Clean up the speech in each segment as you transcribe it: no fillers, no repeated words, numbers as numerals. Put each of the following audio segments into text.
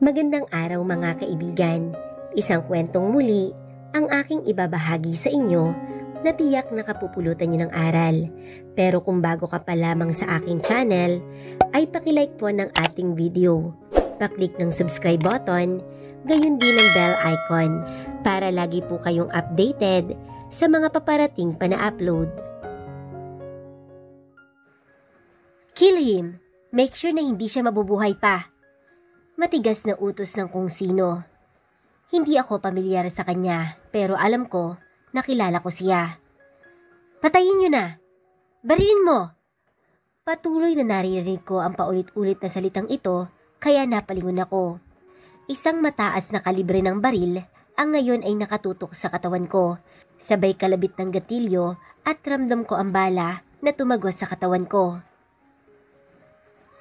Magandang araw mga kaibigan. Isang kwentong muli ang aking ibabahagi sa inyo na tiyak nakapupulutan niyo ng aral. Pero kung bago ka pa lamang sa aking channel, ay pakilike po ng ating video. Paklik ng subscribe button, gayon din ang bell icon para lagi po kayong updated sa mga paparating pa na upload. Kill him. Make sure na hindi siya mabubuhay pa. Matigas na utos ng kung sino. Hindi ako pamilyar sa kanya pero alam ko, nakilala ko siya. Patayin niyo na! Barilin mo! Patuloy na naririnig ko ang paulit-ulit na salitang ito kaya napalingon ako. Isang mataas na kalibre ng baril ang ngayon ay nakatutok sa katawan ko. Sabay kalabit ng gatilyo at ramdam ko ang bala na tumagos sa katawan ko.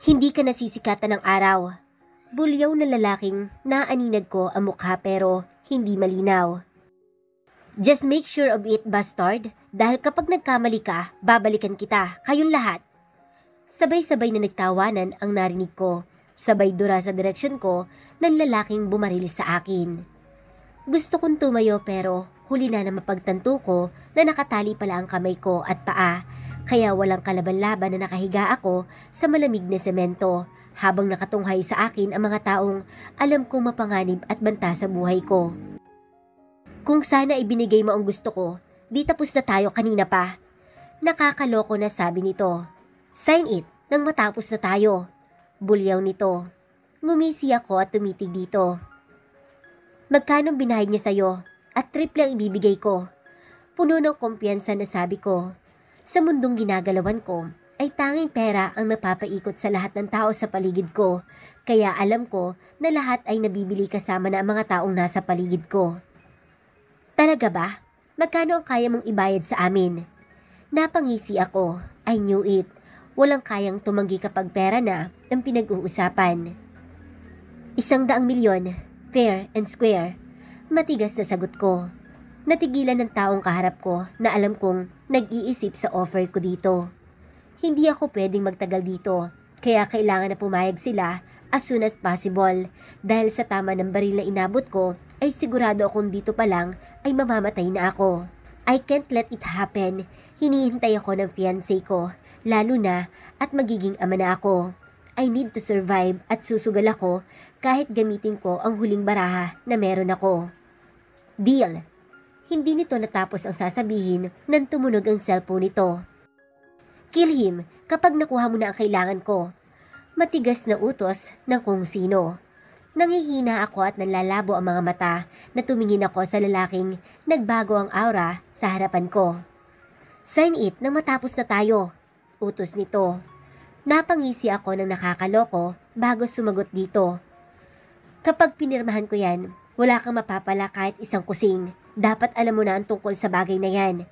Hindi ka nasisikatan ng araw. Bulyaw na lalaking naaninag ko ang mukha pero hindi malinaw. Just make sure of it, bastard, dahil kapag nagkamali ka, babalikan kita, kayong lahat. Sabay-sabay na nagtawanan ang narinig ko, sabay dura sa direksyon ko ng lalaking bumaril sa akin. Gusto kong tumayo pero huli na mapagtanto ko na nakatali pala ang kamay ko at paa, kaya walang kalaban-laban na nakahiga ako sa malamig na semento. Habang nakatunghay sa akin ang mga taong alam kong mapanganib at banta sa buhay ko. Kung sana ibinigay mo ang gusto ko, di tapos na tayo kanina pa. Nakakaloko na sabi nito. Sign it nang matapos na tayo. Bulyaw nito. Ngumisi ako at tumitig dito. Magkano binayad niya sa'yo at triple ang ibibigay ko? Puno ng kumpiyansa na sabi ko. Sa mundong ginagalawan ko, ay tanging pera ang napapaikot sa lahat ng tao sa paligid ko, kaya alam ko na lahat ay nabibili kasama na ang mga taong nasa paligid ko. Talaga ba? Magkano ang kaya mong ibayad sa amin? Napangisi ako. I knew it. Walang kayang tumanggi kapag pera na ang pinag-uusapan. 100 milyon, fair and square. Matigas na sagot ko. Natigilan ng taong kaharap ko na alam kong nag-iisip sa offer ko dito. Hindi ako pwedeng magtagal dito, kaya kailangan na pumayag sila as soon as possible dahil sa tama ng baril na inabot ko ay sigurado akong dito pa lang ay mamamatay na ako. I can't let it happen. Hinihintay ako ng fiancé ko, lalo na at magiging ama na ako. I need to survive at susugal ako kahit gamitin ko ang huling baraha na meron ako. Deal! Hindi nito natapos ang sasabihin nang tumunog ang cellphone nito. Kill him kapag nakuha mo na ang kailangan ko. Matigas na utos ng kung sino. Nangihina ako at nalalabo ang mga mata na tumingin ako sa lalaking nagbago ang aura sa harapan ko. Sign it nang matapos na tayo. Utos nito. Napangisi ako ng nakakaloko bago sumagot dito. Kapag pinirmahan ko yan, wala kang mapapala kahit isang kusing. Dapat alam mo na ang tungkol sa bagay na yan.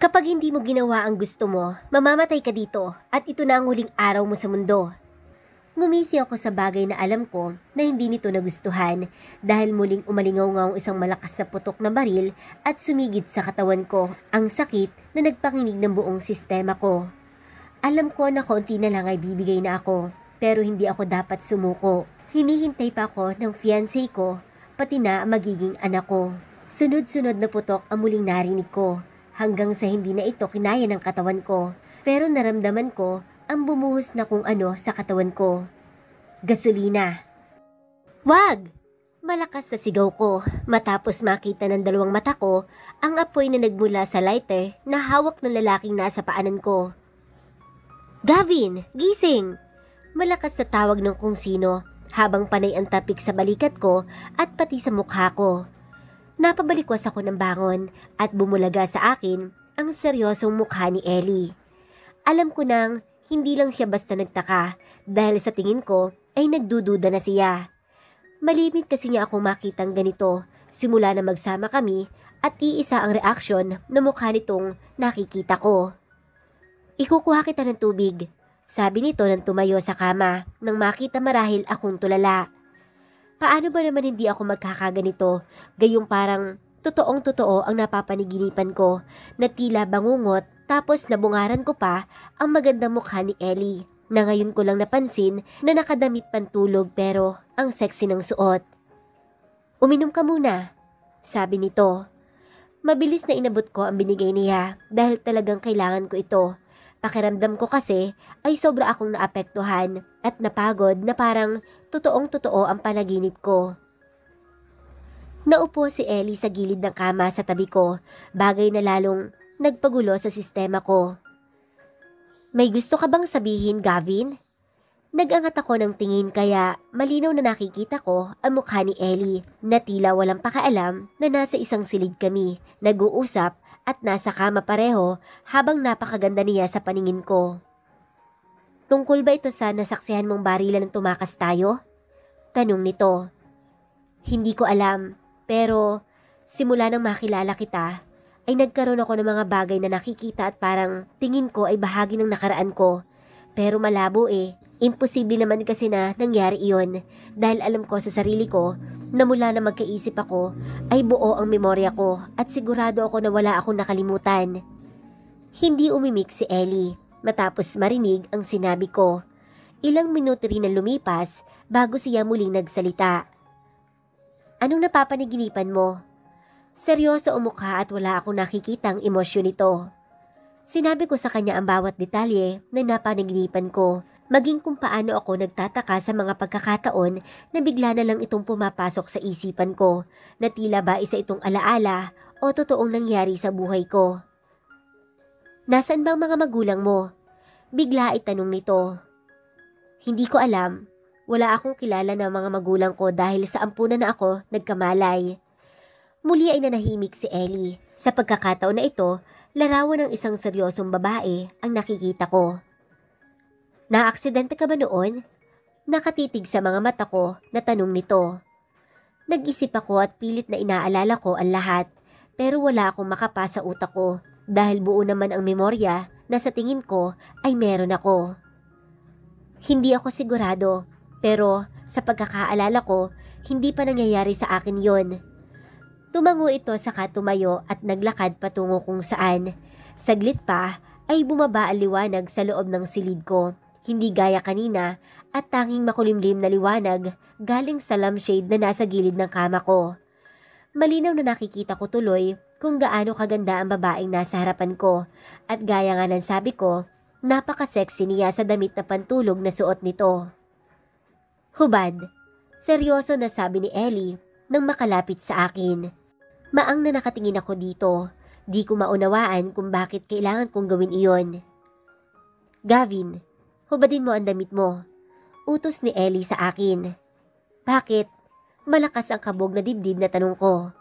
Kapag hindi mo ginawa ang gusto mo, mamamatay ka dito at ito na ang huling araw mo sa mundo. Ngumisi ako sa bagay na alam ko na hindi nito nagustuhan dahil muling umalingaw-ngaw isang malakas na putok na baril at sumigid sa katawan ko ang sakit na nagpakinig ng buong sistema ko. Alam ko na konti na lang ay bibigay na ako pero hindi ako dapat sumuko. Hinihintay pa ako ng fiancé ko pati na magiging anak ko. Sunod-sunod na putok ang muling narinig ko. Hanggang sa hindi na ito kinaya ng katawan ko. Pero naramdaman ko ang bumuhos na kung ano sa katawan ko. Gasolina. Wag! Malakas sa sigaw ko matapos makita ng dalawang mata ko ang apoy na nagmula sa lighter na hawak ng lalaking nasa paanan ko. Gavin! Gising! Malakas sa tawag ng kung sino habang panay ang tapik sa balikat ko at pati sa mukha ko. Napabalikwas ako ng bangon at bumulaga sa akin ang seryosong mukha ni Ellie. Alam ko nang hindi lang siya basta nagtaka dahil sa tingin ko ay nagdududa na siya. Malimit kasi niya akong makitang ganito simula na magsama kami at iisa ang reaksyon na mukha nitong nakikita ko. Ikukuha kita ng tubig, sabi nito nang tumayo sa kama nang makita marahil akong tulala. Paano ba naman hindi ako magkakaganito, gayong parang totoong-totoo ang napapaniginipan ko na tila bangungot tapos nabungaran ko pa ang magandang mukha ni Ellie na ngayon ko lang napansin na nakadamit pantulog pero ang sexy ng suot. Uminom ka muna, sabi nito. Mabilis na inabot ko ang binigay niya dahil talagang kailangan ko ito. Pakiramdam ko kasi ay sobra akong naapektuhan at napagod na parang totoong-totoo ang panaginip ko. Naupo si Ellie sa gilid ng kama sa tabi ko, bagay na lalong nagpagulo sa sistema ko. May gusto ka bang sabihin, Gavin? Nagangat ako ng tingin kaya malinaw na nakikita ko ang mukha ni Ellie na tila walang pakaalam na nasa isang silid kami, nag-uusap at nasa kama pareho habang napakaganda niya sa paningin ko. Tungkol ba ito sa nasaksihan mong barilan ng tumakas tayo? Tanong nito. Hindi ko alam. Pero simula nang makilala kita, ay nagkaroon ako ng mga bagay na nakikita at parang tingin ko ay bahagi ng nakaraan ko. Pero malabo imposible naman kasi na nangyari iyon dahil alam ko sa sarili ko na mula na magkaisip ako ay buo ang memorya ko at sigurado ako na wala akong nakalimutan. Hindi umimik si Ellie matapos marinig ang sinabi ko. Ilang minuto rin na lumipas bago siya muling nagsalita. Anong napapanaginipan mo? Seryoso ang mukha at wala akong nakikitang emosyon nito. Sinabi ko sa kanya ang bawat detalye na napanaginipan ko, maging kung paano ako nagtataka sa mga pagkakataon na bigla na lang itong pumapasok sa isipan ko, na tila ba isa itong alaala o totoong nangyari sa buhay ko. Nasaan ba ang mga magulang mo? Bigla itanong nito. Hindi ko alam. Wala akong kilala ng mga magulang ko dahil sa ampunan na ako nagkamalay. Muli ay nanahimik si Ellie. Sa pagkakataon na ito, larawan ng isang seryosong babae ang nakikita ko. Naaksidente ka ba noon? Nakatitig sa mga mata ko na tanong nito. Nag-isip ako at pilit na inaalala ko ang lahat, pero wala akong makapa sa utak ko dahil buo naman ang memorya na sa tingin ko ay meron ako. Hindi ako sigurado. Pero sa pagkakaalala ko, hindi pa nangyayari sa akin yon. Tumango ito saka tumayo at naglakad patungo kung saan. Saglit pa ay bumaba ang liwanag sa loob ng silid ko. Hindi gaya kanina at tanging makulimlim na liwanag galing sa lampshade na nasa gilid ng kama ko. Malinaw na nakikita ko tuloy kung gaano kaganda ang babaeng nasa harapan ko at gaya nga ng sabi ko, napaka-sexy niya sa damit na pantulog na suot nito. Hubad, seryoso na sabi ni Ellie nang makalapit sa akin. Maang na nakatingin ako dito, di ko maunawaan kung bakit kailangan kong gawin iyon. Gavin, hubadin mo ang damit mo. Utos ni Ellie sa akin. Bakit? Malakas ang kabog na dibdib na tanong ko.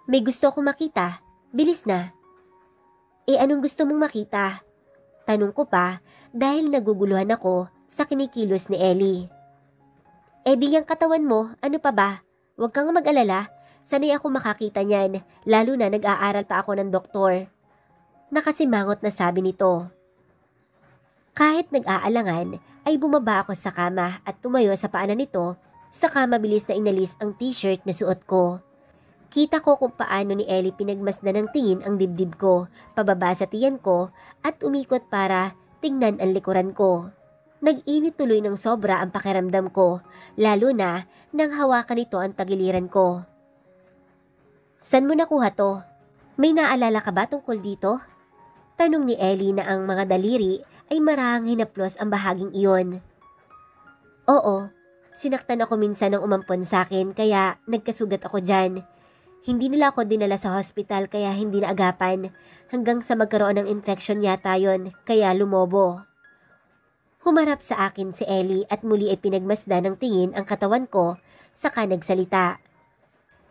May gusto akong makita, bilis na. Anong gusto mong makita? Tanong ko pa dahil naguguluhan ako sa kinikilos ni Ellie. Di yung katawan mo, ano pa ba? Huwag kang mag-alala, sanay ako makakita niyan, lalo na nag-aaral pa ako ng doktor. Nakasimangot na sabi nito. Kahit nag-aalangan, ay bumaba ako sa kama at tumayo sa paanan nito, saka mabilis na inalis ang t-shirt na suot ko. Kita ko kung paano ni Ellie pinagmasdan ng tingin ang dibdib ko, pababa sa tiyan ko at umikot para tingnan ang likuran ko. Nag-init tuloy ng sobra ang pakiramdam ko, lalo na nang hawakan nito ang tagiliran ko. San mo nakuha to? May naalala ka ba tungkol dito? Tanong ni Ellie na ang mga daliri ay marahang hinaplos ang bahaging iyon. Oo, sinaktan ako minsan ng umampon sa akin kaya nagkasugat ako dyan. Hindi nila ako dinala sa hospital kaya hindi naagapan hanggang sa magkaroon ng infection yata yon kaya lumobo. Humarap sa akin si Ellie at muli ay pinagmasdan ng tingin ang katawan ko saka nagsalita.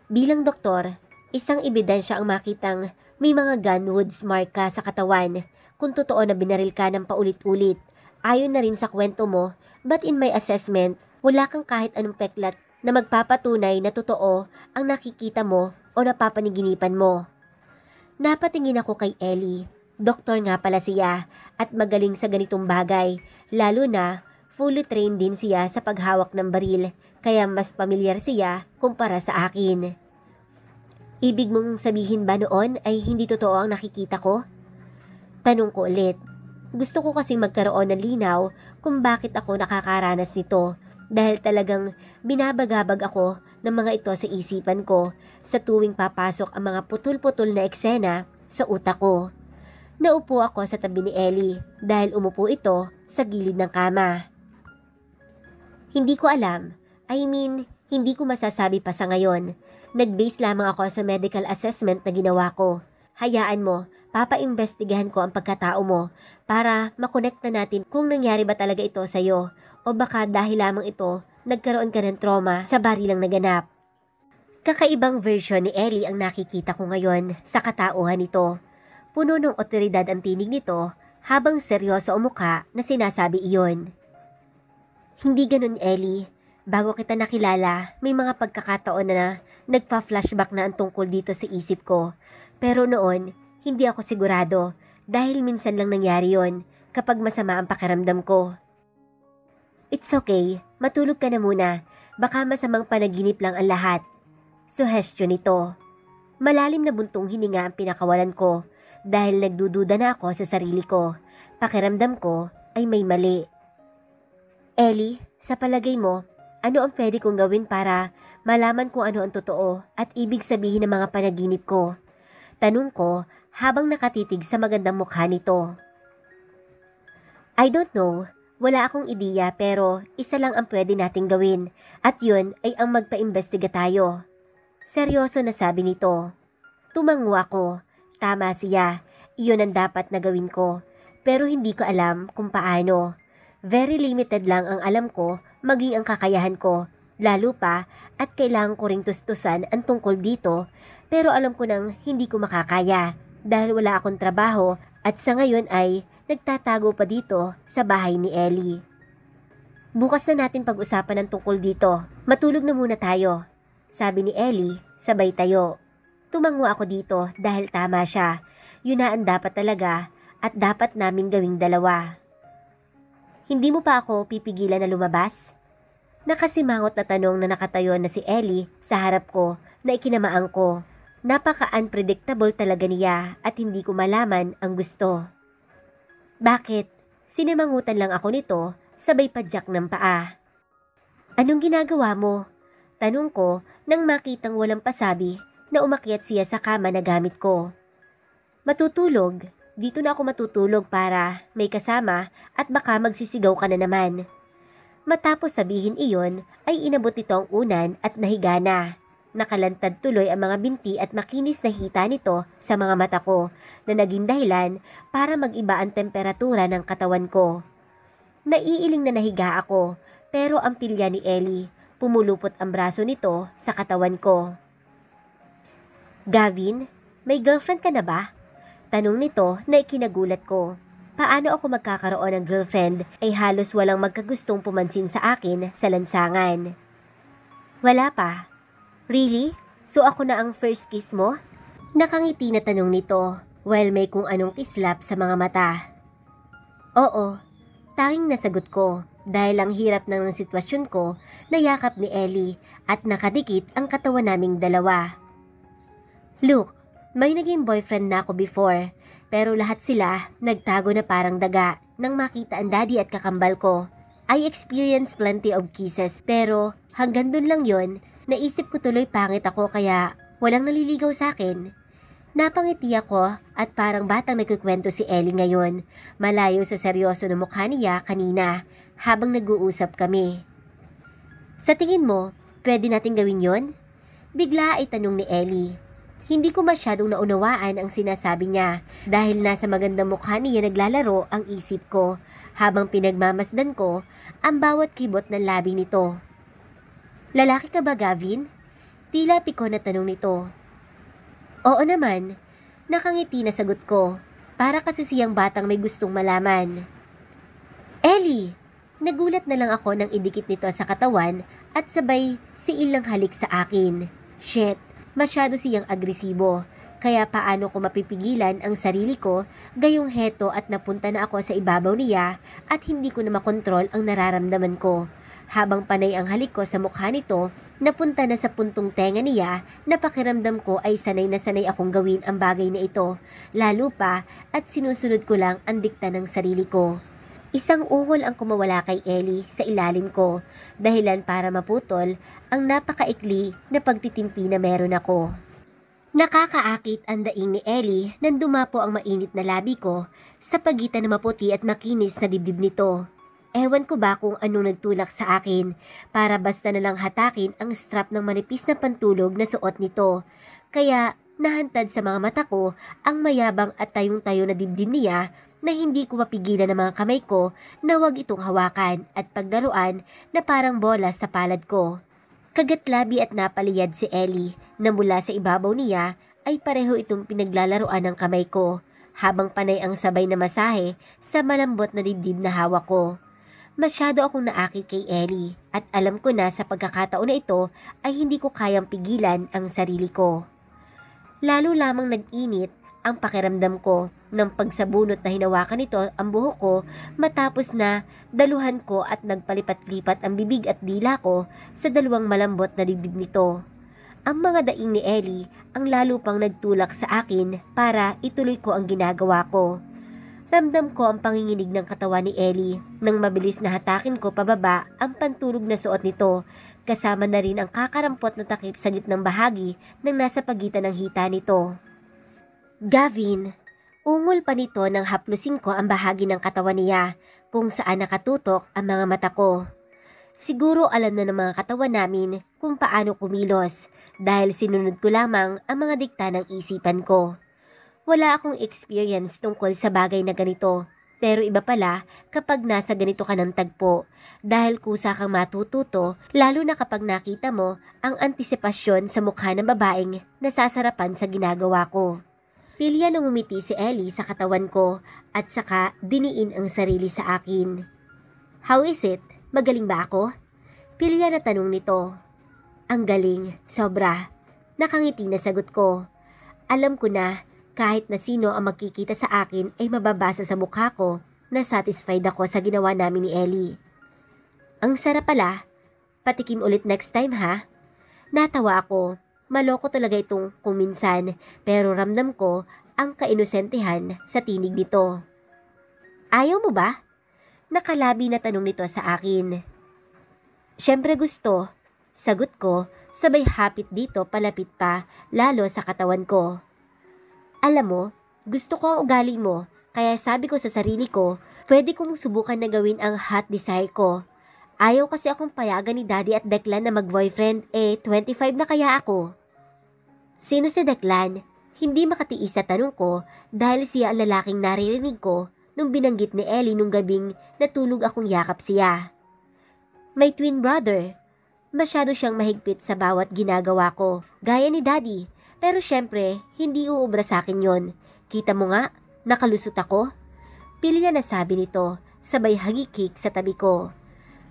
Bilang doktor, isang ebidensya ang makitang may mga gun wounds mark ka sa katawan kung totoo na binaril ka ng paulit-ulit. Ayon na rin sa kwento mo, but in my assessment, wala kang kahit anong peklat na magpapatunay na totoo ang nakikita mo o napapaniginipan mo. Napatingin ako kay Ellie. Doktor nga pala siya at magaling sa ganitong bagay, lalo na fully trained din siya sa paghawak ng baril, kaya mas pamilyar siya kumpara sa akin. Ibig mong sabihin ba noon ay hindi totoo ang nakikita ko? Tanong ko ulit. Gusto ko kasing magkaroon ng linaw kung bakit ako nakakaranas nito dahil talagang binabagabag ako ng mga ito sa isipan ko sa tuwing papasok ang mga putol-putol na eksena sa utak ko. Naupo ako sa tabi ni Ellie dahil umupo ito sa gilid ng kama. Hindi ko alam, hindi ko masasabi pa sa ngayon. Nag-base lamang ako sa medical assessment na ginawa ko. Hayaan mo, papaimbestigahan ko ang pagkatao mo para makonekta natin kung nangyari ba talaga ito sa'yo o baka dahil lamang ito nagkaroon ka ng trauma sa barilang naganap. Kakaibang version ni Ellie ang nakikita ko ngayon sa katauhan nito. Puno ng otoridad ang tinig nito habang seryoso ang mukha na sinasabi iyon. Hindi ganun, Ellie. Bago kita nakilala, may mga pagkakataon na nagpa-flashback na ang tungkol dito sa isip ko. Pero noon, hindi ako sigurado dahil minsan lang nangyari yon kapag masama ang pakiramdam ko. It's okay, matulog ka na muna. Baka masamang panaginip lang ang lahat. Suhestyon nito. Malalim na buntong hininga ang pinakawalan ko dahil nagdududa na ako sa sarili ko. Pakiramdam ko ay may mali. Ellie, sa palagay mo, ano ang pwede kong gawin para malaman kung ano ang totoo at ibig sabihin ng mga panaginip ko? Tanong ko habang nakatitig sa magandang mukha nito. I don't know, wala akong ideya pero isa lang ang pwede nating gawin at yun ay ang magpaimbestiga tayo. Seryoso na sabi nito. Tumango ako. Tama siya, iyon ang dapat na gawin ko pero hindi ko alam kung paano. Very limited lang ang alam ko maging ang kakayahan ko, lalo pa at kailangan ko ring tustusan ang tungkol dito pero alam ko nang hindi ko makakaya dahil wala akong trabaho at sa ngayon ay nagtatago pa dito sa bahay ni Ellie. Bukas na natin pag-usapan ang tungkol dito, matulog na muna tayo, sabi ni Ellie sabay tayo. Tumango ako dito dahil tama siya, yun na ang dapat talaga at dapat naming gawing dalawa. Hindi mo pa ako pipigilan na lumabas? Nakasimangot na tanong na nakatayo na si Ellie sa harap ko na ikinamaan ko. Napaka-unpredictable talaga niya at hindi ko malaman ang gusto. Bakit? Sinimangutan lang ako nito sabay padyak ng paa. Anong ginagawa mo? Tanong ko nang makitang walang pasabi na umakyat siya sa kama na gamit ko. Matutulog. Dito na ako matutulog para may kasama at baka magsisigaw ka na naman. Matapos sabihin iyon ay inabot ito ang unan at nahiga na. Nakalantad tuloy ang mga binti at makinis na hita nito sa mga mata ko na naging dahilan para mag-iba ang temperatura ng katawan ko. Naiiling na nahiga ako pero ang pilya ni Ellie, pumulupot ang braso nito sa katawan ko. Gavin, may girlfriend ka na ba? Tanong nito na ikinagulat ko. Paano ako magkakaroon ng girlfriend ay halos walang magkagustong pumansin sa akin sa lansangan. Wala pa. Really? So ako na ang first kiss mo? Nakangiti na tanong nito while may kung anong kislap sa mga mata. Oo, tanging nasagot ko dahil ang hirap ng sitwasyon ko na yakap ni Ellie at nakadikit ang katawan naming dalawa. Look, may naging boyfriend na ako before, pero lahat sila nagtago na parang daga nang makita ang daddy at kakambal ko. I experienced plenty of kisses pero hanggang dun lang yon, naisip ko tuloy pangit ako kaya walang naliligaw sa akin. Napangiti ako at parang batang nagkukwento si Ellie ngayon, malayo sa seryoso na mukha niya kanina habang nag-uusap kami. Sa tingin mo, pwede natin gawin yon? Bigla ay tanong ni Ellie. Hindi ko masyadong naunawaan ang sinasabi niya dahil nasa magandang mukha niya naglalaro ang isip ko habang pinagmamasdan ko ang bawat kibot ng labi nito. Lalaki ka ba, Gavin? Tila piko na tanong nito. Oo naman, nakangiti na sagot ko para kasi siyang batang may gustong malaman. Ellie! Nagulat na lang ako nang idikit nito sa katawan at sabay siilang halik sa akin. Shit! Masyado siyang agresibo, kaya paano ko mapipigilan ang sarili ko gayong heto at napunta na ako sa ibabaw niya at hindi ko na makontrol ang nararamdaman ko. Habang panay ang halik ko sa mukha nito Napunta na sa puntong tenga niya na pakiramdam ko ay sanay na sanay akong gawin ang bagay na ito, lalo pa at sinusunod ko lang ang dikta ng sarili ko. Isang ungol ang kumawala kay Ellie sa ilalim ko, dahilan para maputol ang napakaikli na pagtitimpi na meron ako. Nakakaakit ang daing ni Ellie nang dumapo ang mainit na labi ko sa pagitan ng maputi at makinis na dibdib nito. Ewan ko ba kung anong nagtulak sa akin para basta na lang hatakin ang strap ng manipis na pantulog na suot nito. Kaya nahantad sa mga mata ko ang mayabang at tayong-tayo na dibdib niya na hindi ko mapigilan ng mga kamay ko na wag itong hawakan at paglaruan na parang bola sa palad ko. Kagatlabi at napaliyad si Ellie na mula sa ibabaw niya ay pareho itong pinaglalaruan ng kamay ko habang panay ang sabay na masahe sa malambot na dibdib na hawak ko. Masyado akong naakit kay Ellie at alam ko na sa pagkakataon na ito ay hindi ko kayang pigilan ang sarili ko. Lalo lamang nag-init ang pakiramdam ko ng pagsabunot na hinawakan nito ang buhok ko matapos na daluhan ko at nagpalipat-lipat ang bibig at dila ko sa dalawang malambot na dibdib nito. Ang mga daing ni Ellie ang lalo pang nagtulak sa akin para ituloy ko ang ginagawa ko. Ramdam ko ang panginginig ng katawan ni Ellie nang mabilis na hatakin ko pababa ang pantulog na suot nito, kasama na rin ang kakarampot na takip sa gitnang bahagi ng nasa pagitan ng hita nito. Gavin, ungol pa nito nang haplusin ko ang bahagi ng katawan niya kung saan nakatutok ang mga mata ko. Siguro alam na ng mga katawan namin kung paano kumilos dahil sinunod ko lamang ang mga dikta ng isipan ko. Wala akong experience tungkol sa bagay na ganito, pero iba pala kapag nasa ganito ka ng tagpo dahil kusa kang matututo lalo na kapag nakita mo ang antisipasyon sa mukha ng babaeng nasasarapan sa ginagawa ko. Pilya nang umiti si Ellie sa katawan ko at saka diniin ang sarili sa akin. How is it? Magaling ba ako? Pilya na tanong nito. Ang galing, sobra. Nakangiti na sagot ko. Alam ko na kahit na sino ang magkikita sa akin ay mababasa sa mukha ko na satisfied ako sa ginawa namin ni Ellie. Ang sarap pala. Patikim ulit next time ha? Natawa ako. Maloko talaga itong kung minsan pero ramdam ko ang kainosentehan sa tinig nito. Ayaw mo ba? Nakalabi na tanong nito sa akin. Siyempre gusto. Sagot ko, sabay hapit dito palapit pa lalo sa katawan ko. Alam mo, gusto ko ang ugali mo, kaya sabi ko sa sarili ko, pwede kong subukan na gawin ang hot desire ko. Ayaw kasi akong payagan ni Daddy at Declan na mag-boyfriend, 25 na kaya ako. Sino si Declan? Hindi makatiis sa tanong ko dahil siya ang lalaking naririnig ko nung binanggit ni Ellie nung gabing natulog akong yakap siya. May twin brother. Masyado siyang mahigpit sa bawat ginagawa ko, gaya ni Daddy. Pero syempre, hindi uubra sa akin yon. Kita mo nga, nakalusot ako. Pilya na sabi nito, sabay hagikik sa tabi ko.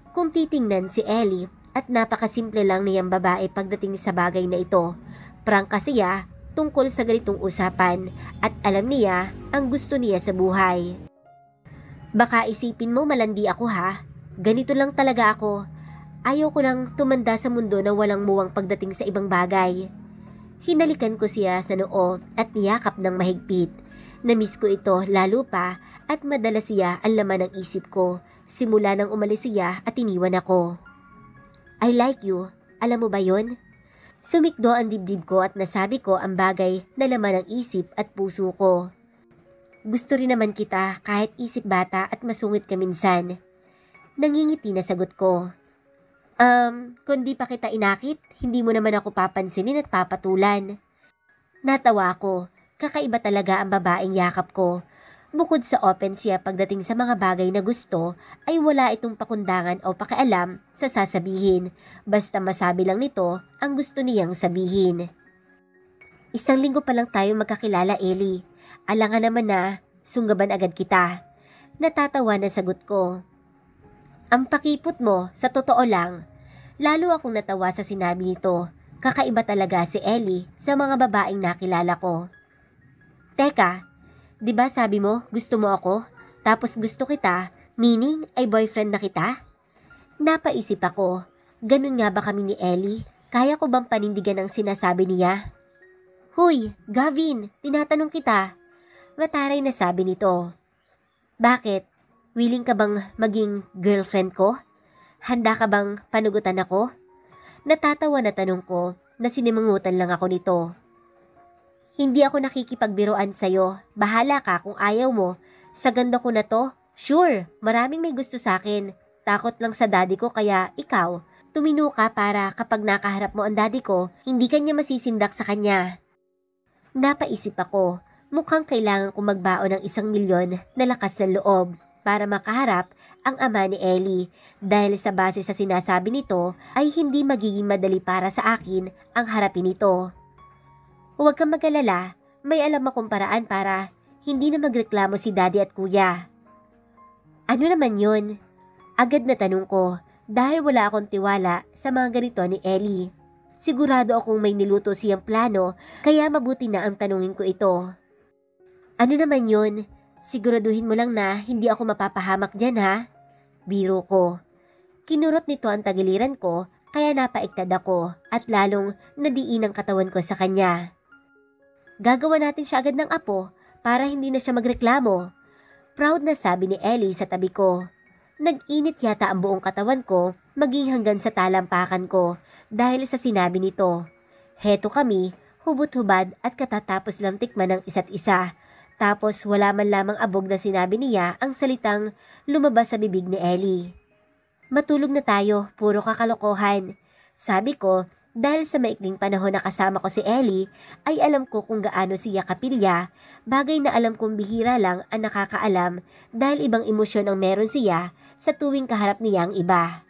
Kung titingnan si Ellie at napakasimple lang niyang babae pagdating sa bagay na ito. Prangka siya tungkol sa ganitong usapan at alam niya ang gusto niya sa buhay. Baka isipin mo malandi ako ha? Ganito lang talaga ako. Ayaw ko lang tumanda sa mundo na walang muwang pagdating sa ibang bagay. Hinalikan ko siya sa noo at niyakap ng mahigpit. Namiss ko ito lalo pa at madalas siya ang laman ng isip ko simula nang umalis siya at iniwan ako. I like you. Alam mo ba yon? Sumikdo ang dibdib ko at nasabi ko ang bagay na laman ng isip at puso ko. Gusto rin naman kita kahit isip bata at masungit ka minsan. Nangingiti na sagot ko. Kung di pa kita inakit, hindi mo naman ako papansinin at papatulan. Natawa ako, kakaiba talaga ang babaeng yakap ko. Bukod sa open siya pagdating sa mga bagay na gusto, ay wala itong pakundangan o pakialam sa sasabihin, basta masabi lang nito ang gusto niyang sabihin. Isang linggo pa lang tayo magkakilala, Ellie. Alangan naman na, sunggaban agad kita. Natatawa na sagot ko. Ang pakipot mo, sa totoo lang. Lalo akong natawa sa sinabi nito. Kakaiba talaga si Ellie sa mga babaeng nakilala ko. Teka, di ba sabi mo gusto mo ako? Tapos gusto kita, meaning ay boyfriend na kita? Napaisip ako, ganun nga ba kami ni Ellie? Kaya ko bang panindigan ang sinasabi niya? Huy, Gavin, tinatanong kita. Mataray na sabi nito. Bakit? Willing ka bang maging girlfriend ko? Handa ka bang panugutan ako? Natatawa na tanong ko na sinimangutan lang ako nito. Hindi ako nakikipagbiruan sa'yo. Bahala ka kung ayaw mo. Sa ganda ko na to, sure, maraming may gusto sa akin. Takot lang sa daddy ko kaya ikaw, tumino ka para kapag nakaharap mo ang daddy ko, hindi kanya masisindak sa kanya. Napaisip ako, mukhang kailangan kong magbaon ng 1,000,000 na lakas ng loob para makaharap ang ama ni Ellie dahil sa base sa sinasabi nito ay hindi magiging madali para sa akin ang harapin ito. Huwag kang mag-alala, may alam akong paraan para hindi na magreklamo si daddy at kuya. Ano naman yun? Agad na tanong ko dahil wala akong tiwala sa mga ganito ni Ellie. Sigurado akong may niluto siyang plano kaya mabuti na ang tanungin ko ito. Ano naman yun? Siguraduhin mo lang na hindi ako mapapahamak dyan ha? Biro ko. Kinurot nito ang tagiliran ko kaya napaiktad ako at lalong nadiin ang katawan ko sa kanya. Gagawa natin siya agad ng apo para hindi na siya magreklamo. Proud na sabi ni Ellie sa tabi ko. Nag-init yata ang buong katawan ko maging hanggang sa talampakan ko dahil sa sinabi nito. Heto kami, hubot-hubad at katatapos lang tikman ng isa't isa. Tapos wala man lamang abog na sinabi niya ang salitang lumabas sa bibig ni Ellie. Matulog na tayo, puro kakalokohan. Sabi ko dahil sa maikling panahon na kasama ko si Ellie ay alam ko kung gaano siya kapilya, bagay na alam kong bihira lang ang nakakaalam dahil ibang emosyon ang meron siya sa tuwing kaharap niya ang iba.